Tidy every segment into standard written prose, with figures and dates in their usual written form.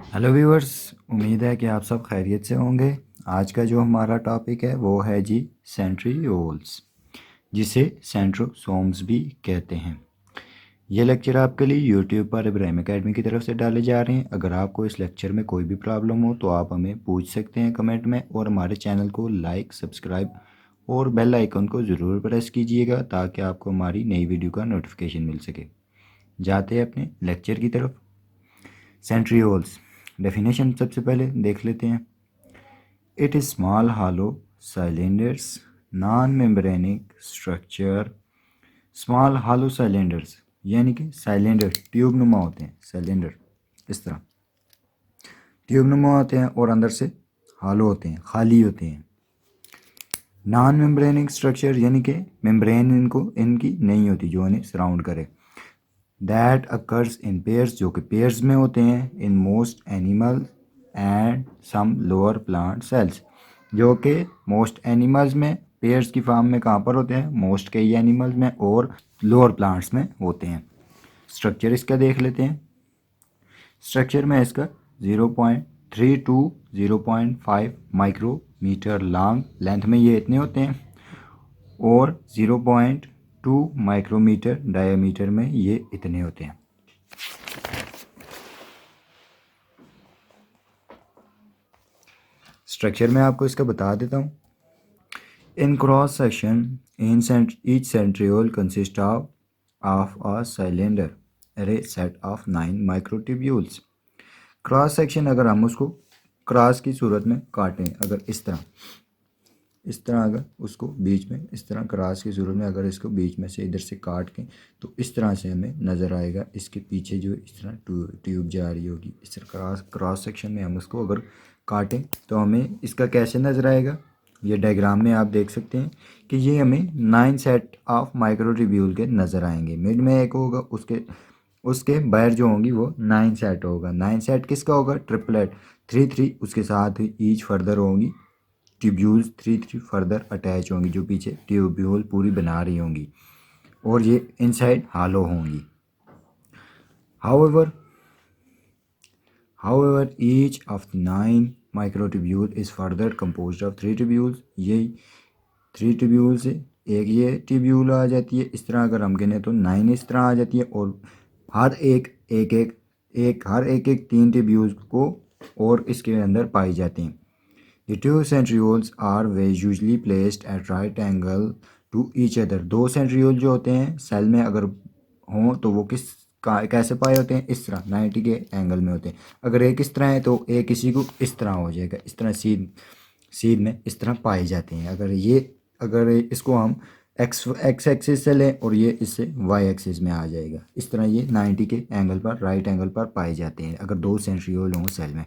Hello viewers, उम्मीद है कि आप सब खैरियत से होंगे। आज का जो हमारा टॉपिक है वो है जी सेंट्रीओल्स, जिसे सेंट्रोसोम्स भी कहते हैं। ये लेक्चर आपके लिए यूट्यूब पर इब्राहिम एकेडमी की तरफ से डाले जा रहे हैं। अगर आपको इस लेक्चर में कोई भी प्रॉब्लम हो तो आप हमें पूछ सकते हैं कमेंट में, और हमारे चैनल को लाइक, सब्सक्राइब और बेल आइकन को ज़रूर प्रेस कीजिएगा ताकि आपको हमारी नई वीडियो का नोटिफिकेशन मिल सके। जाते हैं अपने लेक्चर की तरफ। सेंट्रीओल्स डेफिनेशन सबसे पहले देख लेते हैं। It is small hollow cylinders, non membranous structure. Small hollow cylinders यानी कि साइलेंडर ट्यूब नुमा होते हैं। साइलेंडर इस तरह ट्यूब नुमा होते हैं और अंदर से हालो होते हैं, खाली होते हैं। नॉन मेम्ब्रेनिक स्ट्रक्चर यानी कि मेम्ब्रेन इनकी नहीं होती जो इन्हें सराउंड करे। दैट अकर्स इन पेयर्स, जो कि पेयर्स में होते हैं। In most animal and some lower plant cells, जो कि मोस्ट एनिमल्स में पेयर्स की फॉर्म में कहाँ पर होते हैं, मोस्ट कई एनिमल्स में और लोअर प्लांट्स में होते हैं। स्ट्रक्चर इसका देख लेते हैं। स्ट्रक्चर में इसका 0.3 टू 0.5 माइक्रोमीटर लॉन्ग लेंथ में ये इतने होते हैं, और 0.2 माइक्रोमीटर डायमीटर में ये इतने होते हैं। स्ट्रक्चर में आपको इसका बता देता हूँ। In cross section each centriole consist of a cylinder array set of 9 microtubules. Cross section अगर हम उसको क्रॉस की सूरत में काटें, अगर इस तरह अगर उसको बीच में इस तरह क्रॉस की सूरत में अगर इसको बीच में से इधर से काट के, तो इस तरह से हमें नज़र आएगा। इसके पीछे जो इस तरह ट्यूब जा रही होगी, इस तरह क्रॉस सेक्शन में हम उसको अगर काटें तो हमें इसका कैसे नज़र आएगा। ये डायग्राम में आप देख सकते हैं कि ये हमें 9 सेट ऑफ माइक्रोट्यूब्यूल के नज़र आएंगे। मिड में एक होगा, उसके बाहर जो होंगी वो 9 सेट होगा। 9 सेट किसका होगा, ट्रिपलेट 3 उसके साथ ही ईच फर्दर होंगी ट्यूब्यूल्स 3 फर्दर अटैच होंगी, जो पीछे ट्यूब्यूल पूरी बना रही होंगी, और ये इनसाइड हालो होंगी। However, each of the 9 microtubule is further composed of 3 tubules। ये 3 ट्यूब्यूल से एक ये ट्यूब्यूल आ जाती है। इस तरह अगर हम गिने तो 9 इस तरह आ जाती है, और हर एक 3 ट्यूब्यूल्स को और इसके अंदर पाई जाती हैं। The two centrioles are usually placed at right angle to each other। दो सेंट्रियोल जो होते हैं सेल में अगर हों तो वो कैसे पाए होते हैं, इस तरह 90 के एंगल में होते हैं। अगर एक इस तरह है तो एक किसी को इस तरह हो जाएगा, इस तरह सीध में इस तरह पाए जाते हैं। अगर इसको हम एक्स एक्सिस से लें और ये इससे वाई एक्सिस में आ जाएगा, इस तरह ये 90 के एंगल पर राइट एंगल पर पाए जाते हैं अगर दो सेंट्रियोल हों सेल में।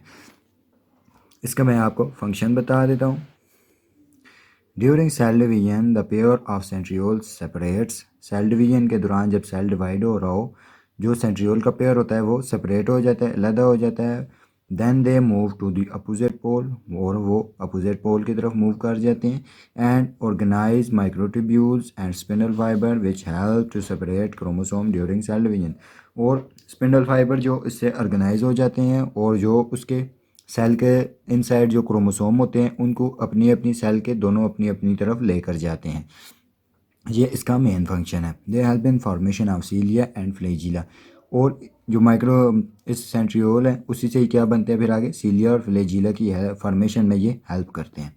इसका मैं आपको फंक्शन बता देता हूँ। During cell division the pair of centrioles separates. Cell division के दौरान जब सेल डिवाइड हो रहा हो, जो सेंट्रियोल का पेयर होता है वो सेपरेट हो जाता है, अलग हो जाता है। Then they move to the opposite pole, और वो अपोजिट पोल की तरफ मूव कर जाते हैं। And organise microtubules and spindle fibre which help to separate chromosome during cell division. और स्पिंडल फाइबर जो इससे ऑर्गेनाइज हो जाते हैं, और जो उसके सेल के इनसाइड जो क्रोमोसोम होते हैं उनको अपनी अपनी सेल के दोनों अपनी अपनी तरफ लेकर जाते हैं। ये इसका मेन फंक्शन है। They help in formation of cilia and flagella. और जो इस सेंट्रियोल है उसी से ही क्या बनते हैं फिर आगे, सीलिया और फ्लैजिला की फॉर्मेशन में ये हेल्प करते हैं।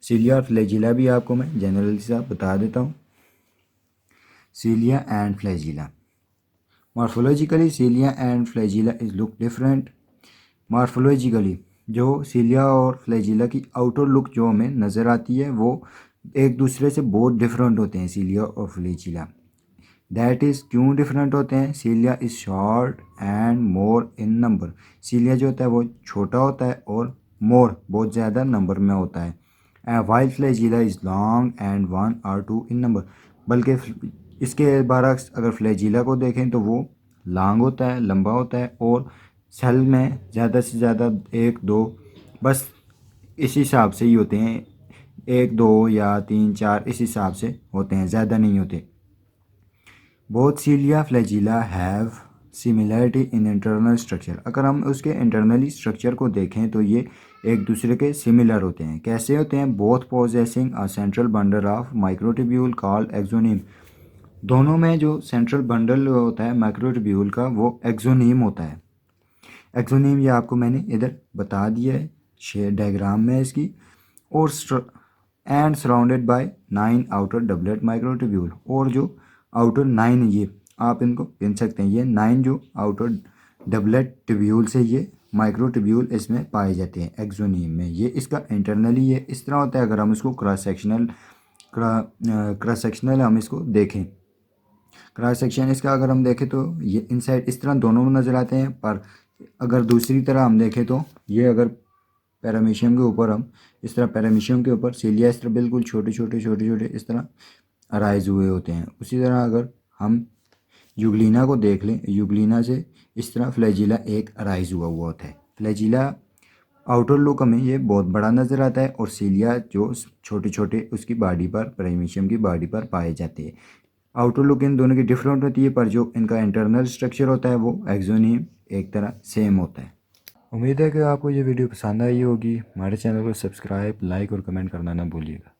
सीलिया और फ्लैजिला भी आपको मैं जनरली सा बता देता हूँ। Cilia and flagella morphologically, cilia and flagella is look different. Morphologically जो सीलिया और फ्लैजिला की आउटर लुक जो हमें नज़र आती है वो एक दूसरे से बहुत डिफरेंट होते हैं, सीलिया और फ्लैजिला। दैट इज़ क्यों डिफरेंट होते हैं, cilia is short and more in number. Cilia जो होता है वो छोटा होता है और मोर बहुत ज़्यादा नंबर में होता है। While flagella is long and 1 और 2 इन नंबर। बल्कि इसके बरक्स अगर फ्लैजिला को देखें तो वो लॉन्ग होता है, लंबा होता है, और सेल में ज़्यादा से ज़्यादा 1 2 बस इस हिसाब से ही होते हैं, 1 2 या 3 4 इस हिसाब से होते हैं, ज़्यादा नहीं होते। Both cilia flagella have similarity in internal structure. अगर हम उसके इंटरनली स्ट्रक्चर को देखें तो ये एक दूसरे के सिमिलर होते हैं। कैसे होते हैं? Both possessing a central bundle of microtubule called axoneme. दोनों में जो सेंट्रल बंडल होता है माइक्रोट्यूब्यूल का वो एक्सोनीम होता है। एक्सोनीम ये आपको मैंने इधर बता दिया है शेयर डायग्राम में इसकी। और and surrounded by 9 outer doublet microtubule. और जो आउटर 9 ये आप इनको गिन सकते हैं, ये 9 जो आउटर डबलेट ट्यूब्यूल से ये माइक्रोट्यूब्यूल इसमें पाए जाते हैं एक्सोनीम में। ये इसका इंटरनली ये इस तरह होता है। अगर हम इसको क्रॉस सेक्शनल हम इसको देखें, क्रॉस सेक्शन इसका अगर हम देखें तो ये इनसाइड इस तरह दोनों में नज़र आते हैं। पर अगर दूसरी तरह हम देखें तो ये अगर पैरामीशियम के ऊपर हम इस तरह पैरामीशियम के ऊपर सीलिया इस तरह बिल्कुल छोटे छोटे इस तरह अराइज हुए होते हैं। उसी तरह अगर हम यूग्लिना को देख लें, यूग्लिना से इस तरह फ्लैजिला एक अराइज हुआ होता है। फ्लैजिला आउटर लुक में ये बहुत बड़ा नज़र आता है और सीलिया जो छोटे छोटे उसकी बॉडी पर पैरामीशियम की बॉडी पर पाए जाते हैं। आउटर लुक इन दोनों की डिफरेंट होती है पर जो इनका इंटरनल स्ट्रक्चर होता है वो एक्सोनीम एक तरह सेम होता है। उम्मीद है कि आपको ये वीडियो पसंद आई होगी। हमारे चैनल को सब्सक्राइब, लाइक और कमेंट करना ना भूलिएगा।